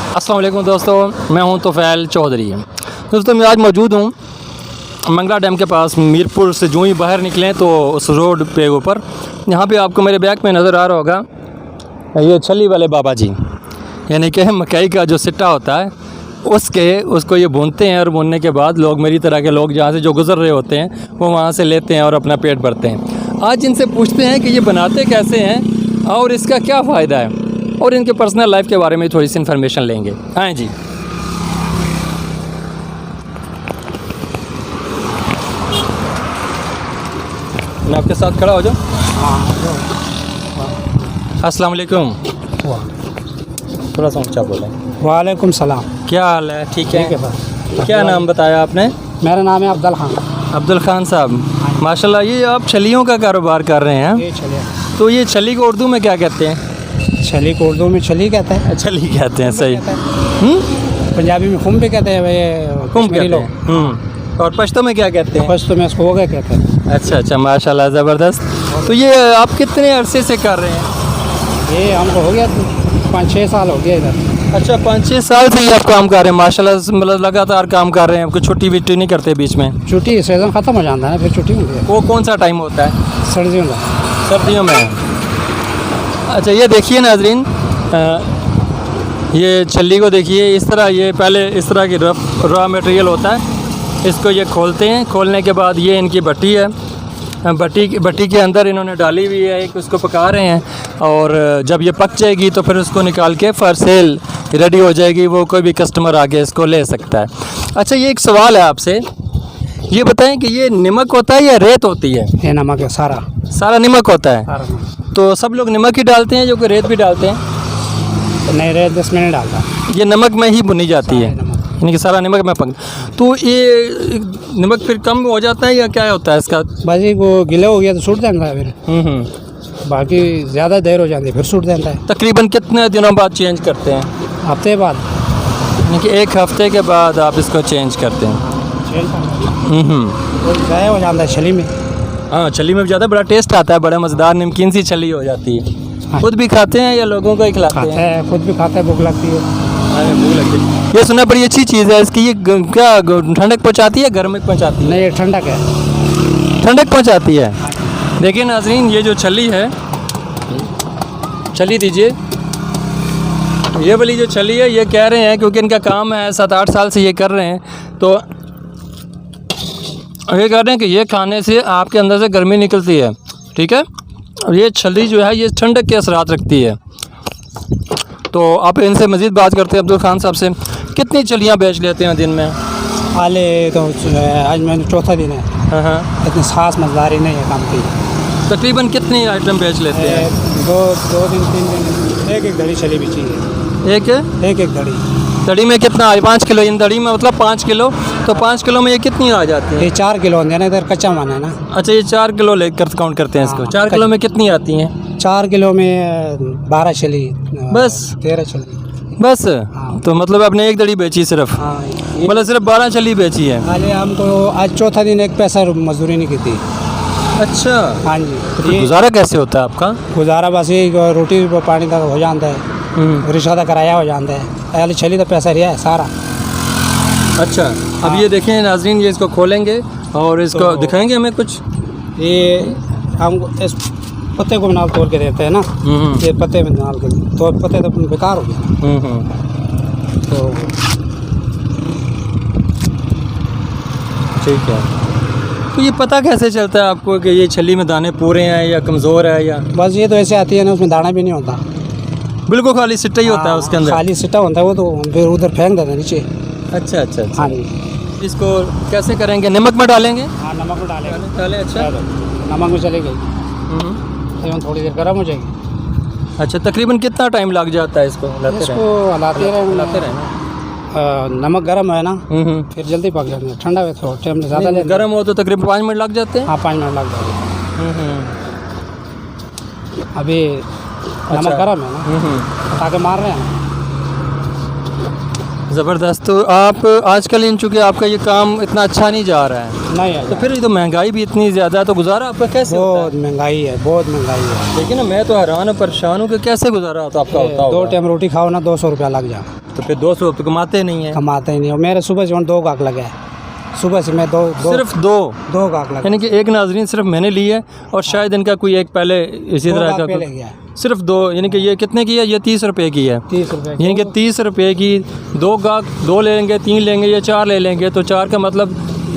अस्सलाम वालेकुम दोस्तों, मैं हूं तोफ़ैल चौधरी। दोस्तों मैं आज मौजूद हूं मंगला डैम के पास। मीरपुर से जो ही बाहर निकलें तो उस रोड पे ऊपर यहाँ पे आपको मेरे बैग में नज़र आ रहा होगा ये छली वाले बाबा जी, यानी कि मकई का जो सिट्टा होता है उसको ये भूनते हैं और भूनने के बाद लोग, मेरी तरह के लोग जहाँ से जो गुज़र रहे होते हैं, वो वहाँ से लेते हैं और अपना पेट भरते हैं। आज इनसे पूछते हैं कि ये बनाते कैसे हैं और इसका क्या फ़ायदा है, और इनके पर्सनल लाइफ के बारे में थोड़ी सी इन्फॉर्मेशन लेंगे। हाँ जी, मैं आपके साथ खड़ा हो जाऊँ। अस्सलाम वालेकुम। थोड़ा सा ऊँचा बोलें। वालेकुम सलाम। क्या हाल है? ठीक है सर। क्या नाम बताया आपने? मेरा नाम है अब्दुल खान। अब्दुल खान साहब, माशाल्लाह। ये आप छलियों का कारोबार कर रहे हैं? ये छली। तो ये छली को उर्दू में क्या कहते हैं? छली को उर्दू में छली कहते हैं। छली कहते हैं, सही। पंजाबी में खुम भी कहते हैं भाई, खुम कहते हैं। और पश्तो में क्या कहते हैं? पश्तो में इसको हो गए कहते हैं। अच्छा, माशाल्लाह, ज़बरदस्त। तो ये आप कितने अरसे से कर रहे हैं? ये हमको हो गया 5-6 साल हो गया इधर। अच्छा, 5-6 साल से ही आप काम कर रहे हैं, माशाल्लाह। मतलब लगातार काम कर रहे हैं, आपको छुट्टी विट्टी नहीं करते बीच में? छुट्टी सीज़न ख़त्म हो जाता है ना, फिर छुट्टी होती है। वो कौन सा टाइम होता है? सर्दियों में। सर्दियों में। अच्छा, ये देखिए नाजरीन, ये छल्ली को देखिए। इस तरह ये पहले इस तरह की रॉ मटेरियल होता है, इसको ये खोलते हैं। खोलने के बाद ये इनकी भट्टी है, भट्टी के अंदर इन्होंने डाली हुई है, एक उसको पका रहे हैं, और जब ये पक जाएगी तो फिर उसको निकाल के फॉर सेल रेडी हो जाएगी। वो कोई भी कस्टमर आके इसको ले सकता है। अच्छा, ये एक सवाल है आपसे, ये बताएं कि ये नमक होता है या रेत होती है? ये नमक है, सारा नमक होता है। सारा नमक। तो सब लोग नमक ही डालते हैं, जो कि रेत भी डालते हैं? नहीं, रेत इसमें नहीं डालता। ये नमक में ही भुनी जाती है, यानी कि सारा नमक में पक। तो ये नमक फिर कम हो जाता है या क्या होता है इसका? बाजी को गिले हो गया तो सूट जाता है फिर। बाकी ज़्यादा देर हो जाती है फिर सूट जाता है। तकरीबन कितने दिनों बाद चेंज करते हैं? हफ्ते बाद। यानी कि 1 हफ्ते के बाद आप इसको चेंज करते हैं? तो ज़्यादा हो जाता है छली में। हाँ, छली में ज़्यादा बड़ा टेस्ट आता है, बड़ा मज़ेदार नमकीन सी छली हो जाती है। हाँ। खुद भी खाते हैं या लोगों को ही खिलाते हैं? खुद भी खाता है, भूख लगती है। भूख लगती है। ये सुना बड़ी अच्छी चीज़ है इसकी। ये क्या ठंडक पहुँचाती है, गर्मी पहुँचाती है? नहीं, ये ठंडक है। ठंडक पहुँचाती है। देखिए नाजरीन, ये जो छली है, छली दीजिए। ये वाली जो छली है, ये कह रहे हैं क्योंकि इनका काम है, 7-8 साल से ये कर रहे हैं, तो ये कह रहे हैं कि ये खाने से आपके अंदर से गर्मी निकलती है, ठीक है। और ये छली जो है, ये ठंडक के असरात रखती है। तो आप इनसे मज़ीद बात करते हैं अब्दुल खान साहब से। कितनी छलियाँ बेच लेते हैं दिन में? हाले तो आज मैंने चौथा दिन है। हाँ, इतनी खास मज़दारी नहीं है काम की। तकरीबन कितनी आइटम बेच लेते हैं? 2 दिन 3 दिन एक धड़ी छली बिची है। एक धड़ी। दड़ी में कितना? 5 किलो। इन दड़ी में मतलब 5 किलो। तो 5 किलो में ये कितनी आ जाती है? ये 4 किलो होते हैं ना, इधर कच्चा माना है ना। अच्छा, ये 4 किलो लेकर काउंट करते हैं इसको। 4 किलो में कितनी आती हैं? 4 किलो में 12 छली, बस 13 छली बस। तो मतलब आपने एक दड़ी बेची सिर्फ? हाँ, मतलब सिर्फ 12 छली बेची है? हाले हमको आज चौथा दिन 1 पैसा मजदूरी नहीं की थी। अच्छा, हाँ जी। तो गुजारा कैसे होता है आपका? गुजारा बस ये रोटी पानी तक हो जाता है, रिक्शा का किराया हो जाता है। पहले छली तो पैसा रिया है सारा। अच्छा, अब ये देखें नाजरीन, ये इसको खोलेंगे और इसको तो दिखाएंगे हमें कुछ। ये हम इस पत्ते को नाल तोड़ के देते हैं ना, ये पत्ते में नाल के तो पत्ते तो बेकार हो गया। तो ठीक है। तो ये पता कैसे चलता है आपको कि ये छली में दाने पूरे हैं या कमज़ोर है? या बस ये तो ऐसे आती है ना, उसमें दाना भी नहीं होता, बिल्कुल खाली सिट्टा ही होता है उसके अंदर? खाली सिट्टा होता है, वो तो फिर उधर फेंक देते हैं नीचे। अच्छा। हाँ जी। इसको कैसे करेंगे? नमक में डालेंगे? हाँ, नमक में डालें। अच्छा, नमक में चली गई, थोड़ी देर गर्म हो जाएगी। अच्छा, तकरीबन कितना टाइम लग जाता है इसको हिलाते रहें? नमक गर्म है ना, फिर जल्दी पक जाते हैं। ठंडा है तो टाइम ज़्यादा ले। गर्म हो तो तकरीबन 5 मिनट लग जाते हैं? हाँ, 5 मिनट लग जाते हैं। अभी नमक गर्म है ना, पटाखे मार रहे हैं। ज़बरदस्त। तो आप आजकल इन चूँकि आपका ये काम इतना अच्छा नहीं जा रहा है, नहीं है तो फिर ये तो महंगाई भी इतनी ज़्यादा है, तो गुजारा आपका कैसे होता बहुत महंगाई है, बहुत महंगाई है। लेकिन ना, मैं तो हैरान और परेशान हूँ कि कैसे गुजारा होता आपका होता होगा? 2 टाइम रोटी खाओ ना, 200 रुपया लग जाए। तो फिर 200 तो कमाते नहीं हैं। कमाते ही नहीं, और मेरे सुबह से 2 गाहक लगे हैं, सुबह से मैं दो सिर्फ दो गाहक लगे, यानी कि एक नाजरीन सिर्फ मैंने ली है और शायद इनका कोई एक पहले इसी तरह का पहले गया है, सिर्फ 2, यानी कि ये कितने की है? ये 30 रुपये की है। 30 रुपये यानी कि 30 रुपये की 2 गाहक 2 लेंगे, 3 लेंगे या 4 ले लेंगे, तो 4 का मतलब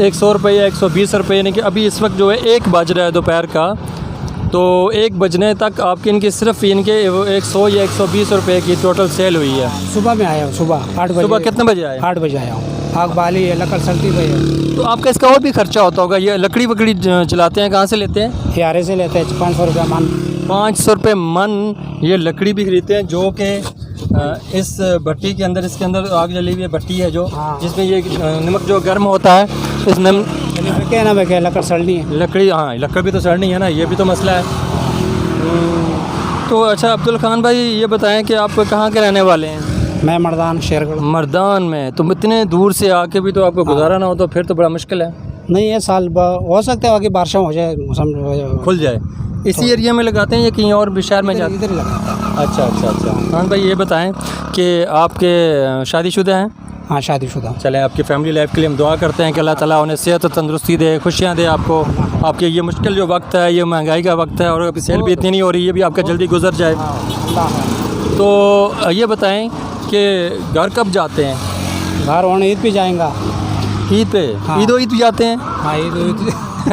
100 रुपये या 120 रुपये। यानी कि अभी इस वक्त जो है 1 बज रहा है दोपहर का, तो 1 बजने तक आपकी इनकी सिर्फ इनके 100 या 120 रुपये की टोटल सेल हुई है। सुबह में आया हूँ, सुबह 8 बजे। सुबह कितने बजे आए? 8 बजे आया हूँ। आग बाली है, लकड़ सलती हुई है। तो आपका इसका और भी खर्चा होता होगा, ये लकड़ी वकड़ी चलाते हैं, कहाँ से लेते हैं? यारे से लेते हैं 500 रुपये मन। 500 रुपये मन ये लकड़ी भी खरीदते हैं, जो कि इस भट्टी के अंदर, इसके अंदर आग जली हुई है भट्टी है जो, हाँ। जिसमें ये नमक जो गर्म होता है, इस क्या ना क्या लकड़ सड़नी है, लकड़ी, हाँ लकड़ भी तो सड़नी है ना, ये भी तो मसला है। तो अच्छा अब्दुल खान भाई ये बताएं कि आप कहाँ के रहने वाले हैं? मैं मर्दान शेरगढ़। मर्दान में? तो इतने दूर से आके भी तो आपको गुजारा ना हो तो फिर तो बड़ा मुश्किल है। नहीं, ये साल हो सकता है आगे बारिश हो जाए, मौसम खुल जाए। इसी एरिया में लगाते हैं या कहीं और भी शहर में जाते हैं? इधर ही लगाता है। अच्छा। खान भाई ये बताएं कि आपके शादीशुदा हैं? हाँ, शादीशुदा। चले आपकी फैमिली लाइफ के लिए हम दुआ करते हैं कि अल्लाह ताला उन्हें सेहत और तंदुरुस्ती दे, खुशियाँ दे आपको। आपके ये मुश्किल जो वक्त है, ये महंगाई का वक्त है और अभी सेल भी इतनी नहीं हो रही, ये भी आपका जल्दी गुजर जाए। तो ये बताएं कि घर कब जाते हैं? घर होने ईद पे जाएंगा। ईद पे? हाँ। ईद भी जाते हैं? हाँ,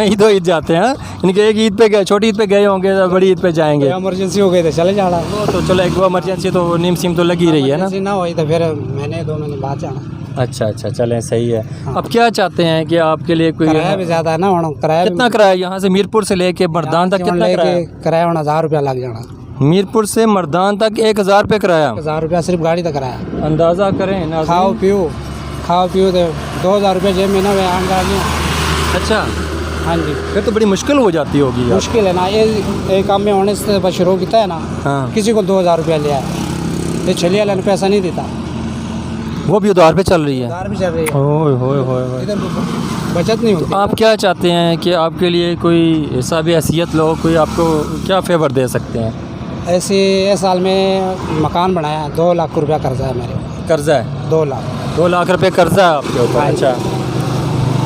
ईद ईद जाते हैं। इनके एक ईद पे गए, छोटी ईद पे गए होंगे, तो बड़ी ईद पे जाएंगे। इमरजेंसी हो गई तो चले जाना। वो तो चलो एक इमरजेंसी तो नीम सीम तो लगी रही है ना। ना हुई तो फिर महीने 2 महीने बाद जाना। अच्छा चलें, सही है। अब क्या चाहते हैं कि आपके लिए कोई किराया भी ज़्यादा है ना, वहाँ किराया कितना किराया? यहाँ से मीरपुर से लेके मर्दान तक कितना किराया? किराया होना 1000 रुपया लग जाना। मीरपुर से मर्दान तक 1000 रुपये किराया? 1000 रुपया सिर्फ गाड़ी तक किराया। अंदाज़ा करें ना। खाओ पियो तो 2000 रुपये जेब में ना वे आन गाड़ी। अच्छा, हाँ जी। फिर तो बड़ी मुश्किल हो जाती होगी यार। मुश्किल है ना, ये काम में होने से बस शुरू किया है ना। हाँ। किसी को 2000 रुपया लिया है, ये छलिया वाले ने पैसा नहीं देता, वो भी उधार पे चल रही है। उधार भी चल रही है। ओए। इधर बचत नहीं होती। आप क्या चाहते हैं कि आपके लिए कोई हिसाब हैसियत लोग कोई आपको क्या फेवर दे सकते हैं? ऐसे इस साल में मकान बनाया, 2 लाख रुपया कर्जा है मेरे। कर्जा है? 2 लाख रुपये कर्जा है आपके ऊपर? अच्छा,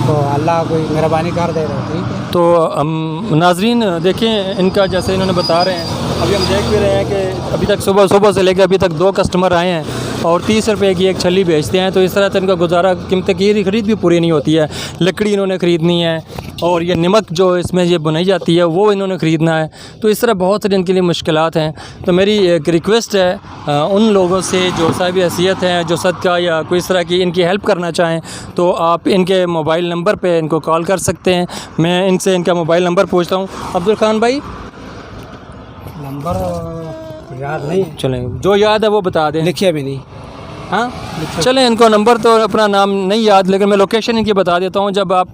तो अल्लाह कोई मेहरबानी कर दे रहे, ठीक है। तो हम नाजरीन देखें इनका, जैसे इन्होंने बता रहे हैं, अभी हम देख भी रहे हैं कि अभी तक सुबह से लेकर अभी तक 2 कस्टमर आए हैं और 30 रुपये की एक छल्ली बेचते हैं। तो इस तरह से इनका गुजारा, कीमतें की खरीद भी पूरी नहीं होती है। लकड़ी इन्होंने ख़रीदनी है और ये नमक जो इसमें ये बनाई जाती है वो इन्होंने ख़रीदना है। तो इस तरह बहुत सारी इनके लिए मुश्किलात हैं। तो मेरी एक रिक्वेस्ट है उन लोगों से जो साहिब हैसियत हैं, जो सदका या कोई इस तरह की इनकी हेल्प करना चाहें, तो आप इनके मोबाइल नंबर पे इनको कॉल कर सकते हैं। मैं इनसे इनका मोबाइल नंबर पूछता हूँ। अब्दुल खान भाई, नंबर याद नहीं, चलें जो याद है वो बता दें। लिखिए भी नहीं। हाँ, चलें इनको नंबर तो अपना नाम नहीं याद, लेकिन मैं लोकेशन इनकी बता देता हूँ। जब आप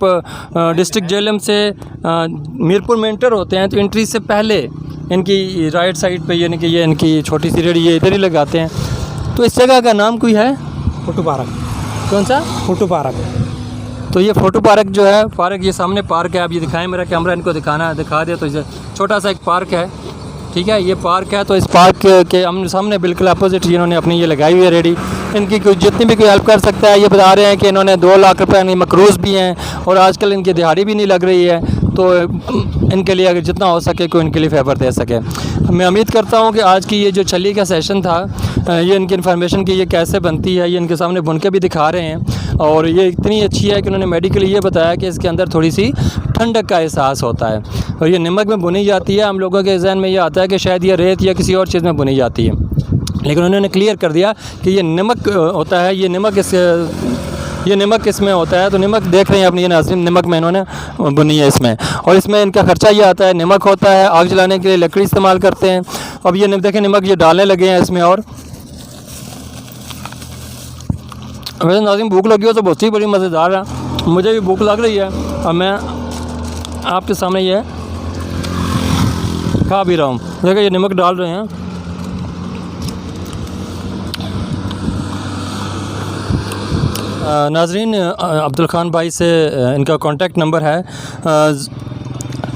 डिस्ट्रिक्ट जेलम से मीरपुर में इंटर होते हैं तो एंट्री से पहले इनकी राइट साइड पे यानी कि ये इनकी छोटी सी रेडी ये इधर ही लगाते हैं। तो इस जगह का नाम कोई है? Photo park. कौन सा? Photo park. तो ये फ़ोटो पार्क जो है, पार्क ये सामने पार्क है। आप ये दिखाएं, मेरा कैमरा इनको दिखा दे। तो इसे छोटा सा एक पार्क है, ठीक है, ये पार्क है। तो इस पार्क के सामने बिल्कुल अपोजिट इन्होंने अपनी ये लगाई हुई है रेडी। इनकी कोई जितनी भी कोई हेल्प कर सकता है। ये बता रहे हैं कि इन्होंने 2 लाख रुपये मकरूज़ भी हैं और आजकल इनकी दिहाड़ी भी नहीं लग रही है। तो इनके लिए अगर जितना हो सके कोई इनके लिए फेवर दे सके। मैं उम्मीद करता हूँ कि आज की ये जो छली का सेशन था, ये इनकी इन्फॉर्मेशन की ये कैसे बनती है ये इनके सामने बुन के भी दिखा रहे हैं। और ये इतनी अच्छी है कि उन्होंने मेडिकली ये बताया कि इसके अंदर थोड़ी सी ठंडक का एहसास होता है और ये नमक में बुनी जाती है। हम लोगों के जहन में ये आता है कि शायद ये रेत या किसी और चीज़ में बुनी जाती है, लेकिन उन्होंने क्लियर कर दिया कि ये नमक होता है। ये नमक इसमें होता है। तो नमक देख रहे हैं अपनी ये नाज़रीन, नमक में इन्होंने बुनी है इसमें। और इसमें इनका खर्चा ये आता है, नमक होता है, आग जलाने के लिए लकड़ी इस्तेमाल करते हैं। अब ये देखें नमक ये डालने लगे हैं इसमें। और वैसे नाज़रीन भूख लगी हो तो बहुत ही बड़ी मज़ेदार है, मुझे भी भूख लग रही है। अब मैं आपके सामने ये खा भी रहा हूँ। देखिए ये नमक डाल रहे हैं। नाज़रीन अब्दुल खान भाई से इनका कॉन्टेक्ट नंबर है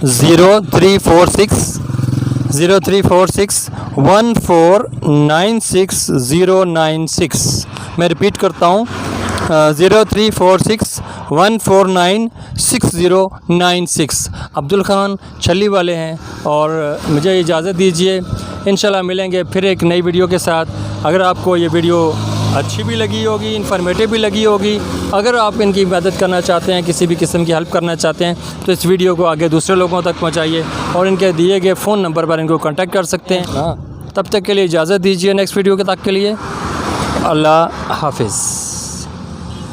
0346 1496 096। मैं रिपीट करता हूँ 0346149696 अब्दुल ख़ान छली वाले हैं। और मुझे इजाज़त दीजिए, इंशाल्लाह मिलेंगे फिर एक नई वीडियो के साथ। अगर आपको ये वीडियो अच्छी भी लगी होगी, इन्फॉर्मेटिव भी लगी होगी, अगर आप इनकी मदद करना चाहते हैं, किसी भी किस्म की हेल्प करना चाहते हैं, तो इस वीडियो को आगे दूसरे लोगों तक पहुँचाइए और इनके दिए गए फ़ोन नंबर पर इनको कॉन्टैक्ट कर सकते हैं। तब तक के लिए इजाज़त दीजिए, नेक्स्ट वीडियो के तक के लिए अल्लाह हाफिज़।